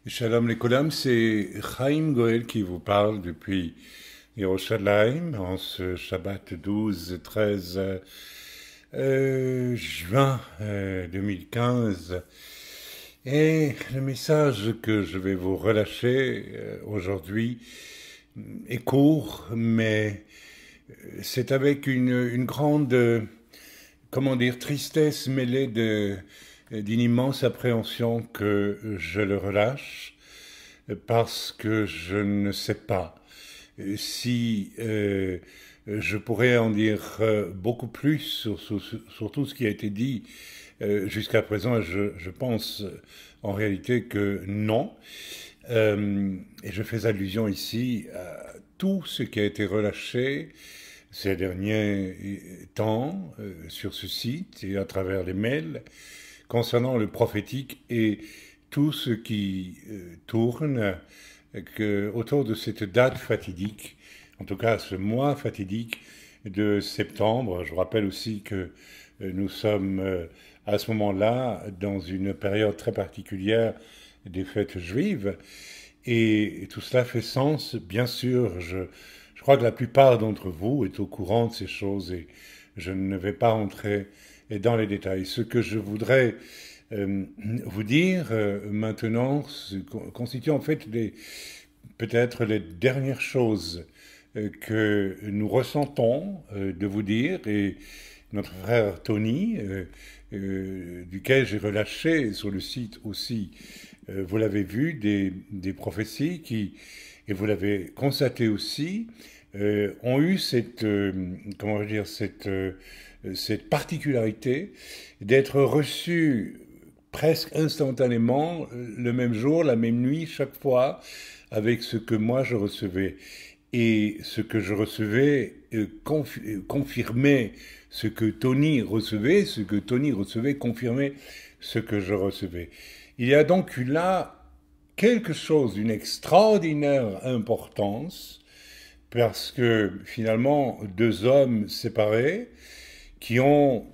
Shalom Lekolam, c'est Chaim Goel qui vous parle depuis Yerushalayim en ce Shabbat 12-13 juin 2015. Et le message que je vais vous relâcher aujourd'hui est court, mais c'est avec une grande, comment dire, tristesse mêlée d'une immense appréhension que je le relâche, parce que je ne sais pas si je pourrais en dire beaucoup plus sur tout ce qui a été dit jusqu'à présent. Je pense en réalité que non. Et je fais allusion ici à tout ce qui a été relâché ces derniers temps sur ce site et à travers les mails concernant le prophétique et tout ce qui tourne autour de cette date fatidique, en tout cas ce mois fatidique de septembre. Je rappelle aussi que nous sommes à ce moment-là dans une période très particulière des fêtes juives, et tout cela fait sens. Bien sûr, je crois que la plupart d'entre vous est au courant de ces choses et je ne vais pas entrer dans les détails. Ce que je voudrais vous dire maintenant constitue en fait peut-être les dernières choses que nous ressentons de vous dire, et notre frère Tony, duquel j'ai relâché sur le site aussi, vous l'avez vu, des prophéties qui, et vous l'avez constaté aussi, ont eu comment dire, cette particularité d'être reçues presque instantanément, le même jour, la même nuit, chaque fois, avec ce que moi je recevais. Et ce que je recevais confirmait ce que Tony recevait, ce que Tony recevait confirmait ce que je recevais. Il y a donc eu là quelque chose d'une extraordinaire importance, parce que finalement, deux hommes séparés qui ont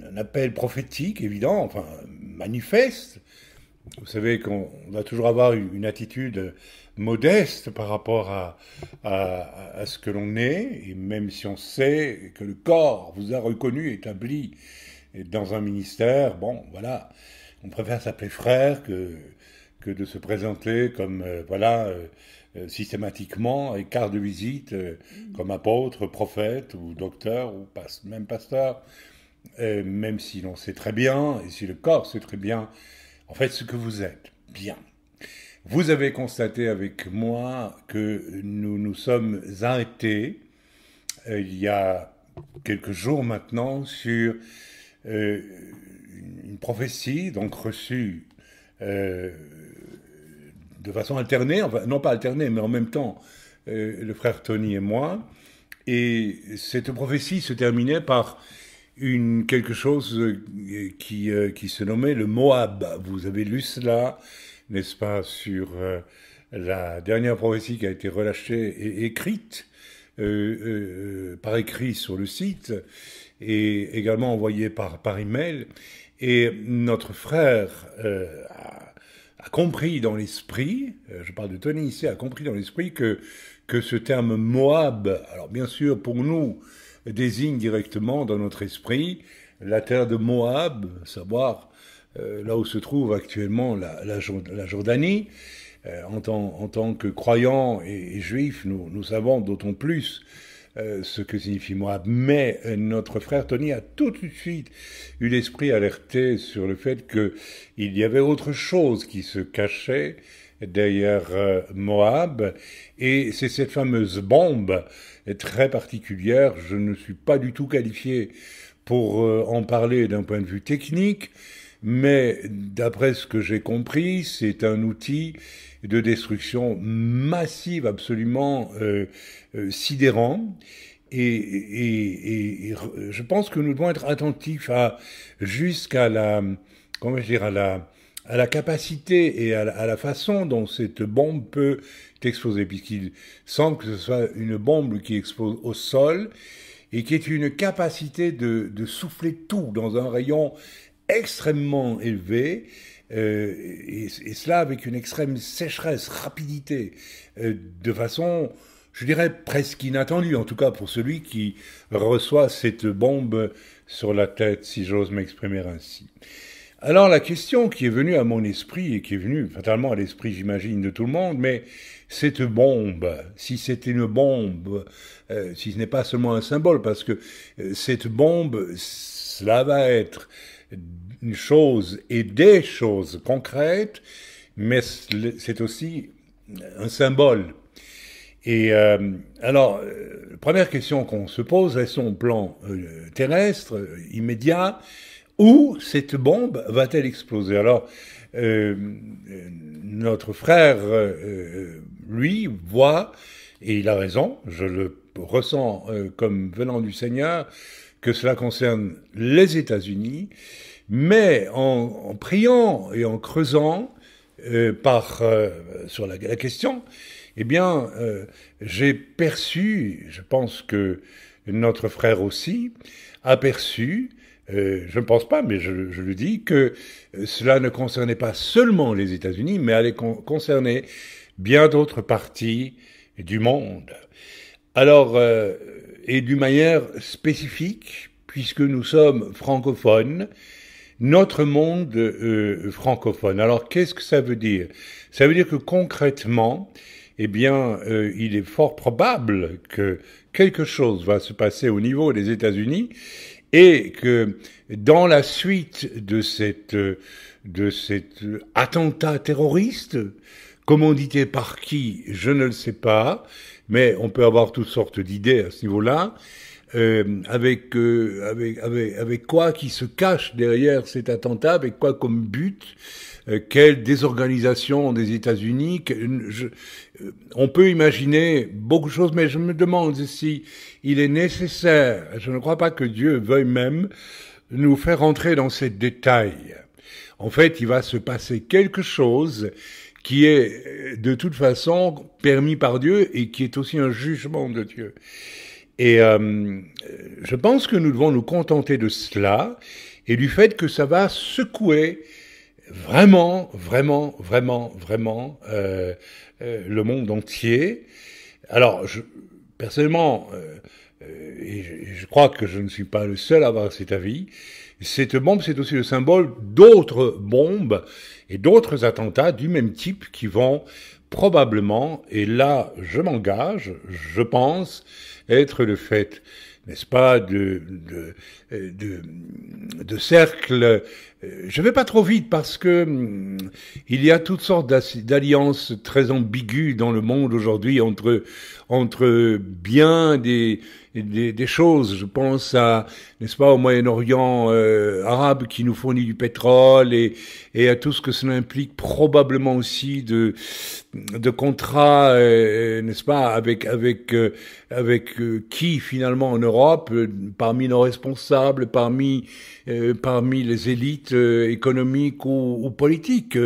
un appel prophétique évident, enfin manifeste. Vous savez qu'on doit toujours avoir une attitude modeste par rapport à ce que l'on est, et même si on sait que le corps vous a reconnu, établi dans un ministère, bon, voilà, on préfère s'appeler frère que de se présenter comme, systématiquement, et carte de visite, comme apôtre, prophète, ou docteur, ou même pasteur, même si l'on sait très bien, et si le corps sait très bien, en fait, ce que vous êtes. Bien. Vous avez constaté avec moi que nous nous sommes arrêtés il y a quelques jours maintenant sur une prophétie, donc reçue de façon alternée, enfin non pas alternée, mais en même temps, le frère Tony et moi. Et cette prophétie se terminait par quelque chose qui se nommait le Moab. Vous avez lu cela, n'est-ce pas, sur la dernière prophétie qui a été relâchée et écrite, par écrit sur le site, et également envoyée par email. Et notre frère a compris dans l'esprit, je parle de Tony ici, a compris dans l'esprit que ce terme Moab, alors bien sûr pour nous, désigne directement dans notre esprit la terre de Moab, savoir là où se trouve actuellement la Jordanie. En tant que croyants et juifs, nous savons d'autant plus ce que signifie Moab. Mais notre frère Tony a tout de suite eu l'esprit alerté sur le fait qu'il y avait autre chose qui se cachait derrière Moab, et c'est cette fameuse bombe très particulière. Je ne suis pas du tout qualifié pour en parler d'un point de vue technique, mais d'après ce que j'ai compris, c'est un outil de destruction massive, absolument sidérant. Et je pense que nous devons être attentifs jusqu'à comment dire, à la capacité et à la façon dont cette bombe peut exploser, puisqu'il semble que ce soit une bombe qui explose au sol et qui ait une capacité de souffler tout dans un rayon extrêmement élevé, et cela avec une extrême sécheresse, rapidité, de façon, je dirais, presque inattendue, en tout cas pour celui qui reçoit cette bombe sur la tête, si j'ose m'exprimer ainsi. Alors la question qui est venue à mon esprit, et qui est venue fatalement à l'esprit, j'imagine, de tout le monde, mais cette bombe, si c'est une bombe, si ce n'est pas seulement un symbole, parce que cette bombe, cela va être une chose et des choses concrètes, mais c'est aussi un symbole. Et alors, première question qu'on se pose, est son plan terrestre, immédiat, où cette bombe va-t-elle exploser? Alors, notre frère, lui, voit, et il a raison, je le ressens comme venant du Seigneur, que cela concerne les États-Unis, mais en priant et en creusant sur la question, eh bien, j'ai perçu, je pense que notre frère aussi, a perçu, je ne pense pas, mais je le dis, que cela ne concernait pas seulement les États-Unis, mais allait concerner bien d'autres parties du monde. Alors, et d'une manière spécifique, puisque nous sommes francophones, notre monde francophone. Alors, qu'est-ce que ça veut dire? Ça veut dire que concrètement, eh bien, il est fort probable que quelque chose va se passer au niveau des États-Unis et que dans la suite de cet attentat terroriste, commandité par qui, je ne le sais pas, mais on peut avoir toutes sortes d'idées à ce niveau-là, avec quoi qui se cache derrière cet attentat, avec quoi comme but, quelle désorganisation des États-Unis. On peut imaginer beaucoup de choses, mais je me demande si il est nécessaire, je ne crois pas que Dieu veuille même nous faire entrer dans ces détails. En fait, il va se passer quelque chose qui est de toute façon permis par Dieu et qui est aussi un jugement de Dieu. Et je pense que nous devons nous contenter de cela et du fait que ça va secouer vraiment le monde entier. Alors, personnellement, et je crois que je ne suis pas le seul à avoir cet avis, cette bombe, c'est aussi le symbole d'autres bombes et d'autres attentats du même type qui vont probablement, et là je m'engage, je pense, être le fait, n'est-ce pas, de cercles. Je vais pas trop vite parce que il y a toutes sortes d'alliances très ambiguës dans le monde aujourd'hui entre bien des choses. Je pense à, n'est-ce pas, au Moyen-Orient arabe qui nous fournit du pétrole et à tout ce que cela implique, probablement aussi de contrats, n'est-ce pas, avec qui finalement en Europe, parmi nos responsables, parmi les élites économiques ou politiques,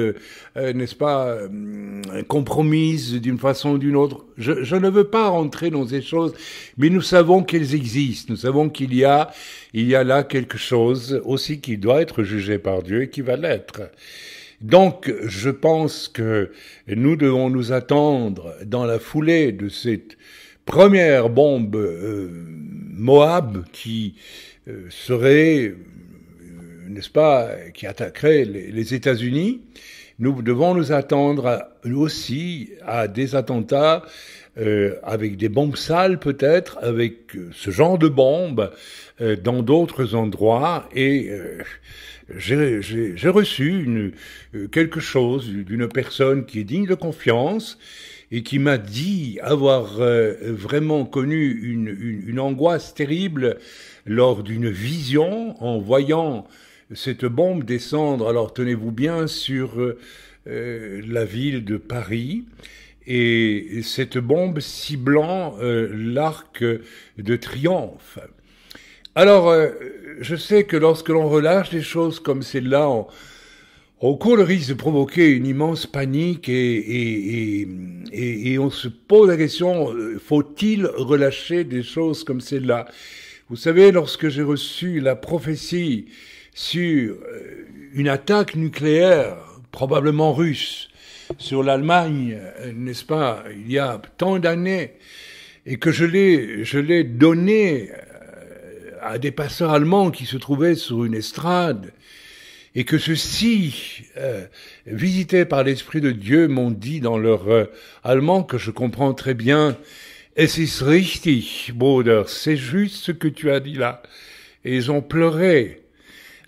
n'est-ce pas, compromises d'une façon ou d'une autre. Je ne veux pas rentrer dans ces choses, mais nous savons qu'elles existent. Nous savons qu'il y a là quelque chose aussi qui doit être jugé par Dieu et qui va l'être. Donc, je pense que nous devons nous attendre dans la foulée de cette première bombe Moab qui serait, n'est-ce pas, qui attaquerait les États-Unis. Nous devons nous attendre aussi à des attentats avec des bombes sales peut-être, avec ce genre de bombes dans d'autres endroits. Et j'ai reçu quelque chose d'une personne qui est digne de confiance et qui m'a dit avoir vraiment connu une angoisse terrible lors d'une vision en voyant cette bombe descendre, alors tenez-vous bien, sur la ville de Paris, et cette bombe ciblant l'arc de triomphe. Alors, je sais que lorsque l'on relâche des choses comme celle-là, on court le risque de provoquer une immense panique et on se pose la question, faut-il relâcher des choses comme celle-là? Vous savez, lorsque j'ai reçu la prophétie sur une attaque nucléaire probablement russe, sur l'Allemagne, n'est-ce pas, il y a tant d'années, et que je l'ai donné à des pasteurs allemands qui se trouvaient sur une estrade, et que ceux-ci, visités par l'Esprit de Dieu, m'ont dit dans leur allemand, que je comprends très bien, « Es ist richtig, Bruder, c'est juste ce que tu as dit là. » Et ils ont pleuré.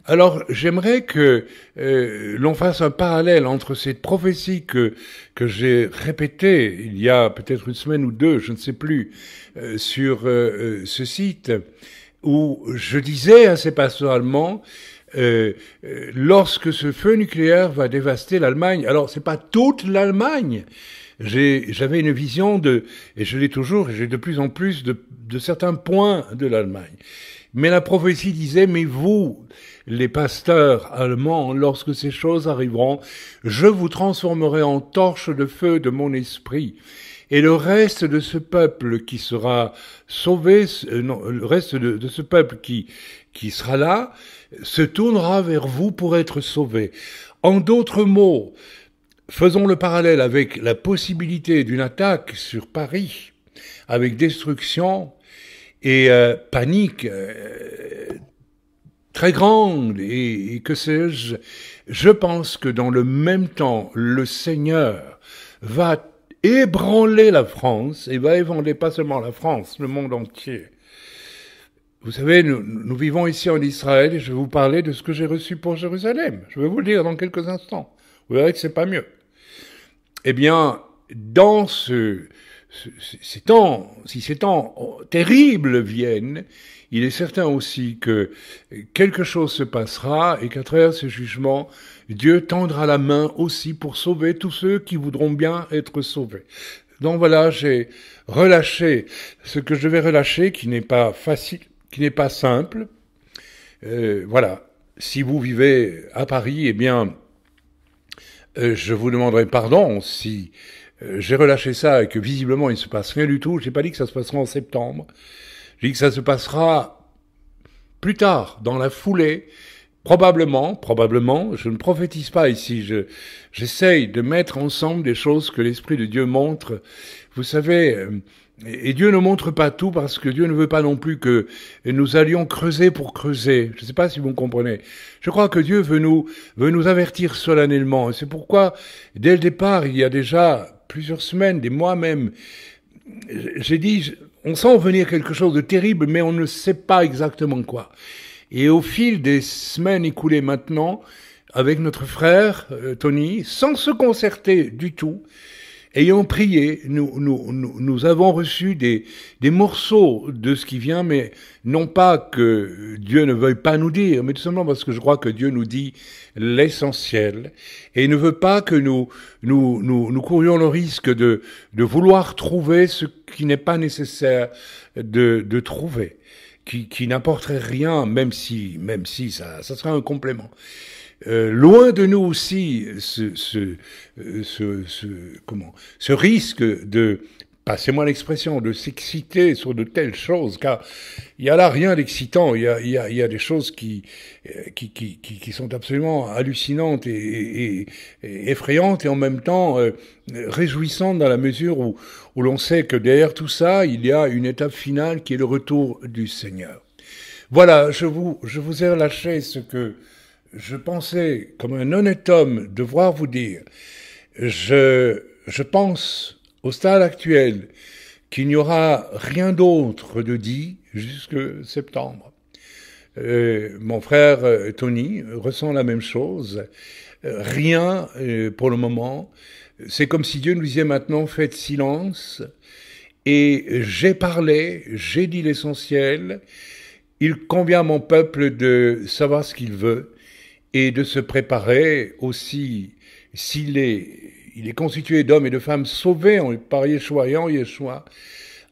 Alors, j'aimerais que l'on fasse un parallèle entre cette prophétie que j'ai répétée il y a peut-être une semaine ou deux, je ne sais plus, sur ce site, où je disais à ces pasteurs allemands, lorsque ce feu nucléaire va dévaster l'Allemagne, alors c'est pas toute l'Allemagne, j'avais une vision et je l'ai toujours, et j'ai de plus en plus de certains points de l'Allemagne. Mais la prophétie disait, mais vous, les pasteurs allemands, lorsque ces choses arriveront, je vous transformerai en torche de feu de mon esprit. Et le reste de ce peuple qui sera sauvé, le reste de ce peuple qui sera là, se tournera vers vous pour être sauvé. En d'autres mots, faisons le parallèle avec la possibilité d'une attaque sur Paris, avec destruction et panique très grande, et que sais-je. Je pense que dans le même temps, le Seigneur va ébranler la France, et va ébranler pas seulement la France, le monde entier. Vous savez, nous vivons ici en Israël, et je vais vous parler de ce que j'ai reçu pour Jérusalem. Je vais vous le dire dans quelques instants. Vous verrez que c'est pas mieux. Eh bien, dans ces temps, si ces temps terribles viennent, il est certain aussi que quelque chose se passera et qu'à travers ce jugement, Dieu tendra la main aussi pour sauver tous ceux qui voudront bien être sauvés. Donc voilà, j'ai relâché ce que je vais relâcher, qui n'est pas facile, qui n'est pas simple. Voilà, si vous vivez à Paris, eh bien, je vous demanderai pardon si j'ai relâché ça et que visiblement il ne se passe rien du tout. Je n'ai pas dit que ça se passera en septembre. J'ai dit que ça se passera plus tard, dans la foulée. Probablement, je ne prophétise pas ici, j'essaye de mettre ensemble des choses que l'Esprit de Dieu montre. Vous savez, et Dieu ne montre pas tout parce que Dieu ne veut pas non plus que nous allions creuser pour creuser. Je ne sais pas si vous me comprenez. Je crois que Dieu veut nous avertir solennellement. Et c'est pourquoi, dès le départ, il y a déjà plusieurs semaines, des mois même, j'ai dit, on sent venir quelque chose de terrible, mais on ne sait pas exactement quoi. Et au fil des semaines écoulées maintenant, avec notre frère Tony, sans se concerter du tout, ayant prié, nous avons reçu des morceaux de ce qui vient, mais non pas que Dieu ne veuille pas nous dire, mais tout simplement parce que je crois que Dieu nous dit l'essentiel, et il ne veut pas que nous courions le risque de vouloir trouver ce qui n'est pas nécessaire de trouver. Qui n'apporterait rien, même si ça serait un complément. Loin de nous aussi ce risque de, passez-moi l'expression, de s'exciter sur de telles choses, car il y a là rien d'excitant, il y a des choses qui sont absolument hallucinantes et effrayantes, et en même temps réjouissantes dans la mesure où l'on sait que derrière tout ça, il y a une étape finale qui est le retour du Seigneur. Voilà, je vous ai relâché ce que je pensais, comme un honnête homme, devoir vous dire. Je pense, au stade actuel, qu'il n'y aura rien d'autre de dit jusque septembre. Mon frère Tony ressent la même chose. Rien pour le moment. C'est comme si Dieu nous disait maintenant, faites silence. Et j'ai parlé, j'ai dit l'essentiel. Il convient à mon peuple de savoir ce qu'il veut et de se préparer aussi, il est constitué d'hommes et de femmes sauvés par Yeshua et en Yeshua,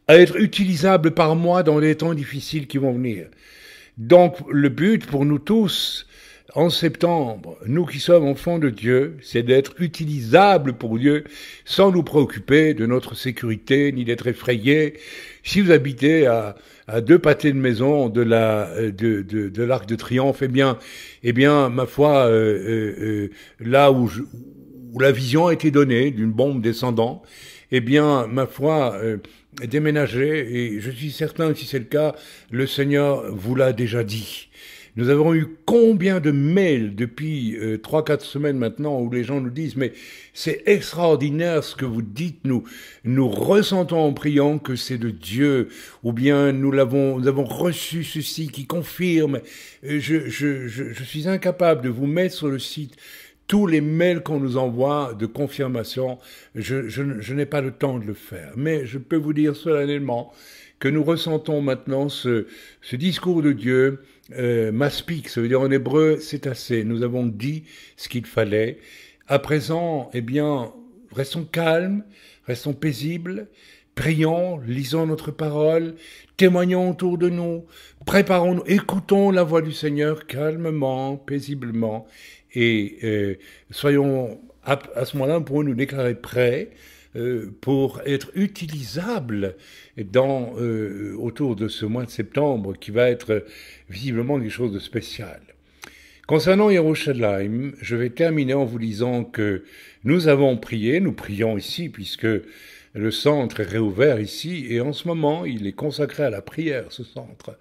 à être utilisable par moi dans les temps difficiles qui vont venir. Donc le but pour nous tous, en septembre, nous qui sommes enfants de Dieu, c'est d'être utilisables pour Dieu sans nous préoccuper de notre sécurité ni d'être effrayés. Si vous habitez à 2 pâtés de maison de l'Arc de Triomphe, eh bien, ma foi, là où la vision a été donnée d'une bombe descendant, eh bien, ma foi, déménager, et je suis certain que si c'est le cas, le Seigneur vous l'a déjà dit. Nous avons eu combien de mails depuis 3-4 semaines maintenant où les gens nous disent « Mais c'est extraordinaire ce que vous dites, nous ressentons en priant que c'est de Dieu, ou bien nous avons reçu ceci qui confirme. » Je suis incapable de vous mettre sur le site tous les mails qu'on nous envoie de confirmation. Je n'ai pas le temps de le faire. Mais je peux vous dire solennellement que nous ressentons maintenant ce discours de Dieu, maspik, ça veut dire en hébreu, c'est assez. Nous avons dit ce qu'il fallait. À présent, eh bien, restons calmes, restons paisibles, prions, lisons notre parole, témoignons autour de nous, préparons-nous, écoutons la voix du Seigneur calmement, paisiblement, et soyons à ce moment-là, pour nous déclarer prêts pour être utilisables autour de ce mois de septembre qui va être visiblement quelque chose de spécial. Concernant Yerushalayim, je vais terminer en vous disant que nous avons prié, nous prions ici puisque le centre est réouvert ici et en ce moment il est consacré à la prière, ce centre.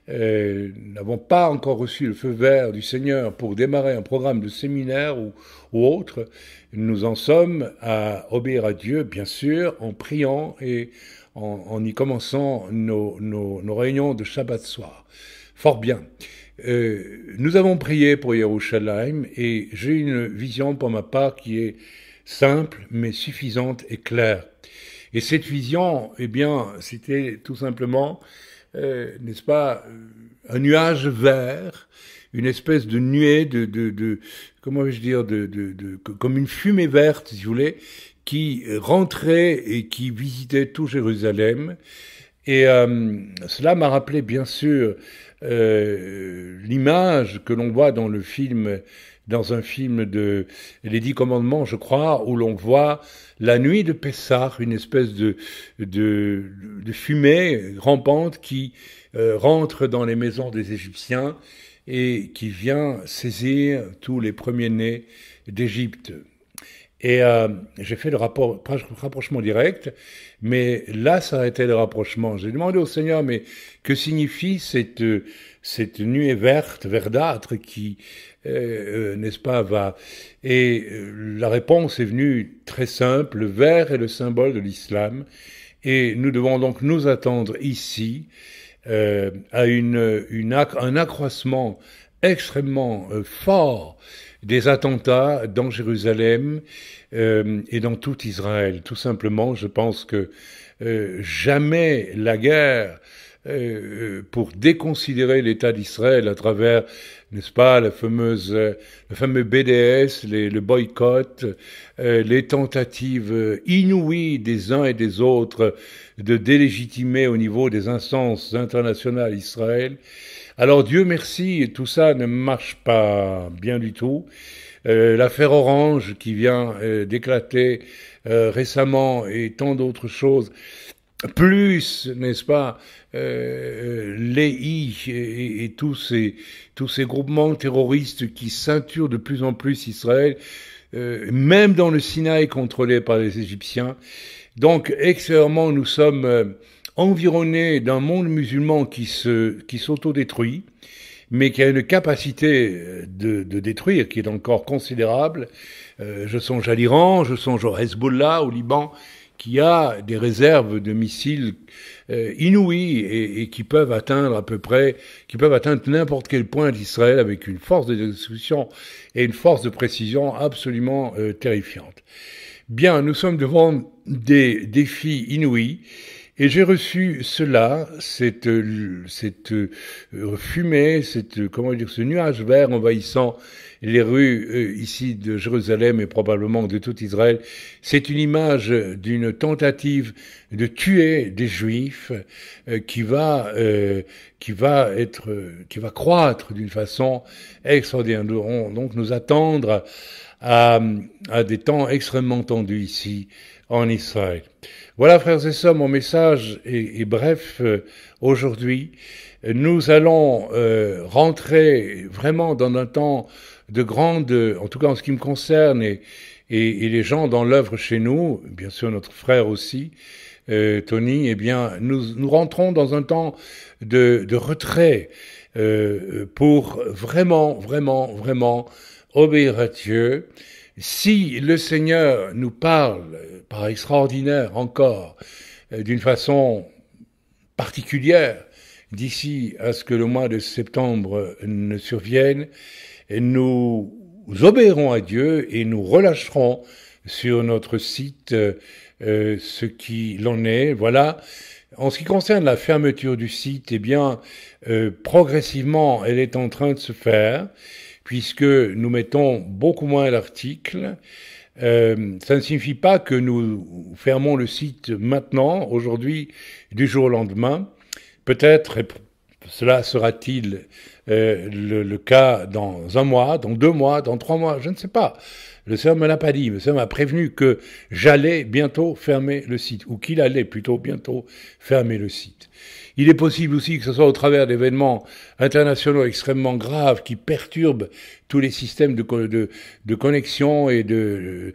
Nous n'avons pas encore reçu le feu vert du Seigneur pour démarrer un programme de séminaire ou autre. Nous en sommes à obéir à Dieu, bien sûr, en priant et en y commençant nos réunions de Shabbat soir. Fort bien. Nous avons prié pour Yerushalayim et j'ai une vision pour ma part qui est simple mais suffisante et claire. Et cette vision, eh bien, c'était tout simplement n'est-ce pas, un nuage vert, une espèce de nuée comment vais-je dire, comme une fumée verte, si vous voulez, qui rentrait et qui visitait tout Jérusalem. Et cela m'a rappelé, bien sûr, l'image que l'on voit dans un film de Les 10 Commandements, je crois, où l'on voit la nuit de Pessah, une espèce de fumée rampante qui rentre dans les maisons des Égyptiens et qui vient saisir tous les premiers-nés d'Égypte. Et j'ai fait le rapprochement direct, mais là, ça a été le rapprochement. J'ai demandé au Seigneur, mais que signifie cette nuée verte, verdâtre, qui, n'est-ce pas, va... Et la réponse est venue très simple, le vert est le symbole de l'islam, et nous devons donc nous attendre ici à un accroissement extrêmement fort des attentats dans Jérusalem et dans tout Israël. Tout simplement, je pense que jamais la guerre pour déconsidérer l'État d'Israël à travers, n'est-ce pas, le fameux BDS, le boycott, les tentatives inouïes des uns et des autres de délégitimer au niveau des instances internationales Israël. Alors Dieu merci, tout ça ne marche pas bien du tout. L'affaire Orange qui vient d'éclater récemment et tant d'autres choses, plus, n'est-ce pas, l'EI et tous ces groupements terroristes qui ceinturent de plus en plus Israël, même dans le Sinaï contrôlé par les Égyptiens. Donc, extérieurement, nous sommes environnés d'un monde musulman qui s'autodétruit, mais qui a une capacité de détruire qui est encore considérable. Je songe à l'Iran, je songe au Hezbollah, au Liban, qui a des réserves de missiles inouïes et qui peuvent atteindre n'importe quel point d'Israël avec une force de destruction et une force de précision absolument terrifiante. Bien, nous sommes devant des défis inouïs et j'ai reçu cela, cette fumée, ce nuage vert envahissant les rues ici de Jérusalem et probablement de tout Israël. C'est une image d'une tentative de tuer des Juifs qui va croître d'une façon extraordinaire. Nous devons donc nous attendre à des temps extrêmement tendus ici en Israël. Voilà, frères et sœurs, mon message est bref aujourd'hui. Nous allons rentrer vraiment dans un temps de grande, en tout cas en ce qui me concerne, et les gens dans l'œuvre chez nous, bien sûr notre frère aussi, Tony, eh bien nous rentrons dans un temps de retrait pour vraiment obéir à Dieu. Si le Seigneur nous parle par extraordinaire encore, d'une façon particulière, d'ici à ce que le mois de septembre ne survienne, nous obéirons à Dieu et nous relâcherons sur notre site ce qu'il en est. Voilà. En ce qui concerne la fermeture du site, eh bien, progressivement, elle est en train de se faire, puisque nous mettons beaucoup moins d'articles. Ça ne signifie pas que nous fermons le site maintenant, aujourd'hui, du jour au lendemain. Peut-être cela sera-t-il le cas dans un mois, dans 2 mois, dans 3 mois, je ne sais pas. Le Seigneur me l'a pas dit, le Seigneur m'a prévenu que j'allais bientôt fermer le site, ou qu'il allait plutôt bientôt fermer le site. Il est possible aussi que ce soit au travers d'événements internationaux extrêmement graves qui perturbent tous les systèmes de connexion et de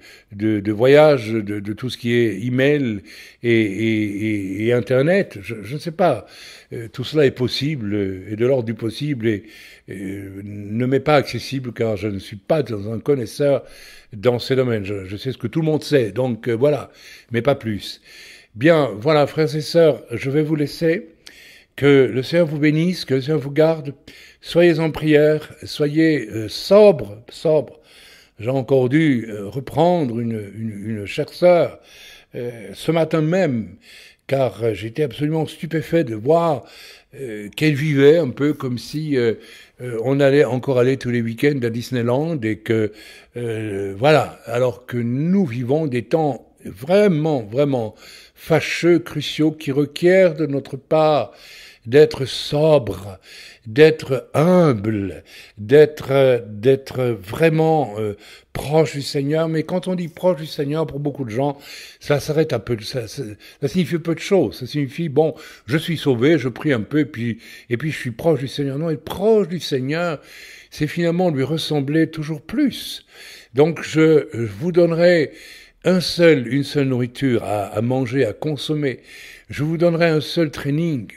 voyage, de tout ce qui est email et Internet. Je ne sais pas. Tout cela est possible et de l'ordre du possible et ne m'est pas accessible car je ne suis pas un connaisseur dans ces domaines. Je sais ce que tout le monde sait, donc voilà, mais pas plus. Bien, voilà, frères et sœurs, je vais vous laisser. Que le Seigneur vous bénisse, que le Seigneur vous garde. Soyez en prière, soyez sobres. J'ai encore dû reprendre une chère sœur ce matin même, car j'étais absolument stupéfait de voir qu'elle vivait un peu comme si on allait encore aller tous les week-ends à Disneyland et que voilà, alors que nous vivons des temps vraiment fâcheux, cruciaux, qui requièrent de notre part d'être sobre, d'être humble, d'être vraiment proche du Seigneur. Mais quand on dit proche du Seigneur, pour beaucoup de gens, ça s'arrête un peu. Ça signifie peu de choses. Ça signifie bon, je suis sauvé, je prie un peu, et puis je suis proche du Seigneur. Non, être proche du Seigneur, c'est finalement lui ressembler toujours plus. Donc je vous donnerai une seule nourriture à manger, à consommer. Je vous donnerai un seul training.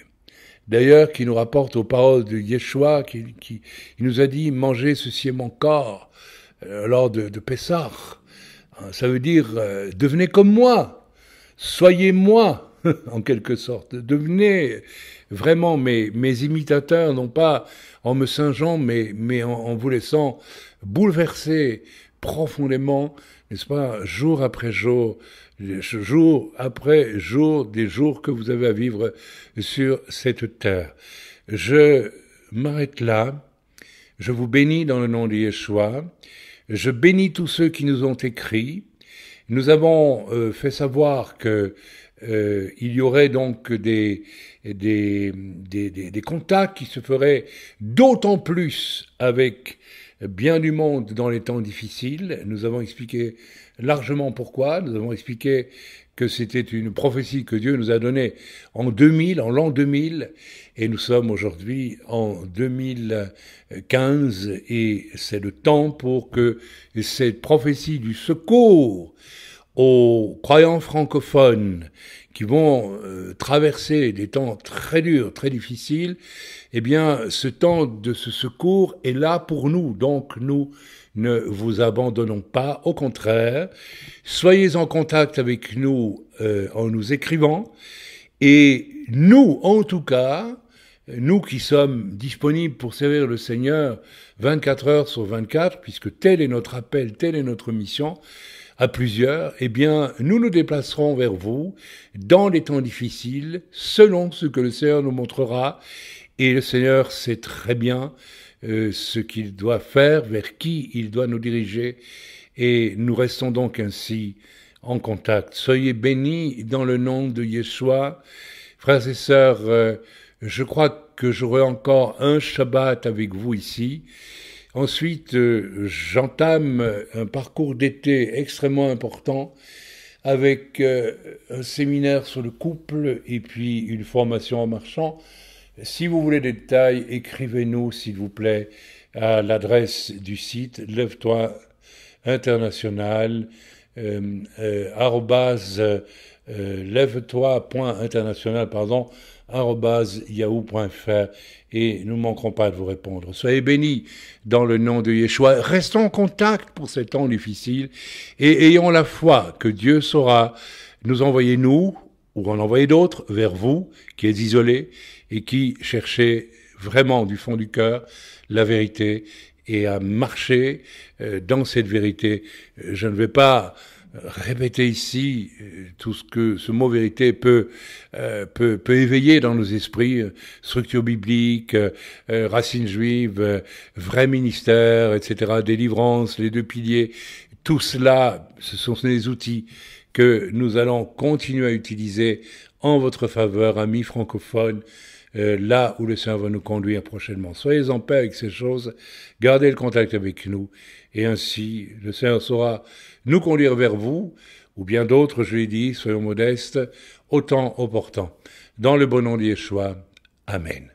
D'ailleurs, qui nous rapporte aux paroles de Yeshua, qui nous a dit « Mangez, ceci est mon corps » lors de Pessah. Ça veut dire « Devenez comme moi, soyez moi », en quelque sorte. Devenez vraiment mes imitateurs, non pas en me singeant, mais en vous laissant bouleverser profondément, n'est-ce pas, jour après jour des jours que vous avez à vivre sur cette terre. Je m'arrête là. Je vous bénis dans le nom de Yeshua. Je bénis tous ceux qui nous ont écrit. Nous avons fait savoir que il y aurait donc des contacts qui se feraient d'autant plus avec bien du monde dans les temps difficiles. Nous avons expliqué largement pourquoi. Nous avons expliqué que c'était une prophétie que Dieu nous a donnée en l'an 2000, et nous sommes aujourd'hui en 2015, et c'est le temps pour que cette prophétie du secours aux croyants francophones qui vont traverser des temps très durs, très difficiles, eh bien, ce temps de ce secours est là pour nous. Donc, nous ne vous abandonnons pas. Au contraire, soyez en contact avec nous en nous écrivant. Et nous, en tout cas, nous qui sommes disponibles pour servir le Seigneur 24 heures sur 24, puisque tel est notre appel, telle est notre mission, à plusieurs, eh bien, nous nous déplacerons vers vous dans les temps difficiles, selon ce que le Seigneur nous montrera. Et le Seigneur sait très bien ce qu'il doit faire, vers qui il doit nous diriger, et nous restons donc ainsi en contact. Soyez bénis dans le nom de Yeshua. Frères et sœurs, je crois que j'aurai encore un Shabbat avec vous ici. Ensuite, j'entame un parcours d'été extrêmement important avec un séminaire sur le couple et puis une formation en marchant. Si vous voulez des détails, écrivez-nous s'il vous plaît à l'adresse du site Lève-toi international lève-toi.international @yahoo.fr et nous ne manquerons pas de vous répondre. Soyez bénis dans le nom de Yeshua. Restons en contact pour ces temps difficiles et ayons la foi que Dieu saura nous envoyer, nous, ou en envoyer d'autres, vers vous, qui êtes isolés et qui cherchez vraiment du fond du cœur la vérité et à marcher dans cette vérité. Je ne vais pas répéter ici tout ce que ce mot vérité peut éveiller dans nos esprits, structure biblique, racines juives, vrai ministère, etc., délivrance, les deux piliers. Tout cela, ce sont des outils que nous allons continuer à utiliser en votre faveur, amis francophones, là où le Seigneur va nous conduire prochainement. Soyez en paix avec ces choses, gardez le contact avec nous, et ainsi le Seigneur saura nous conduire vers vous, ou bien d'autres, je l'ai dit, soyons modestes, au temps opportun. Dans le bon nom de Yeshua, Amen.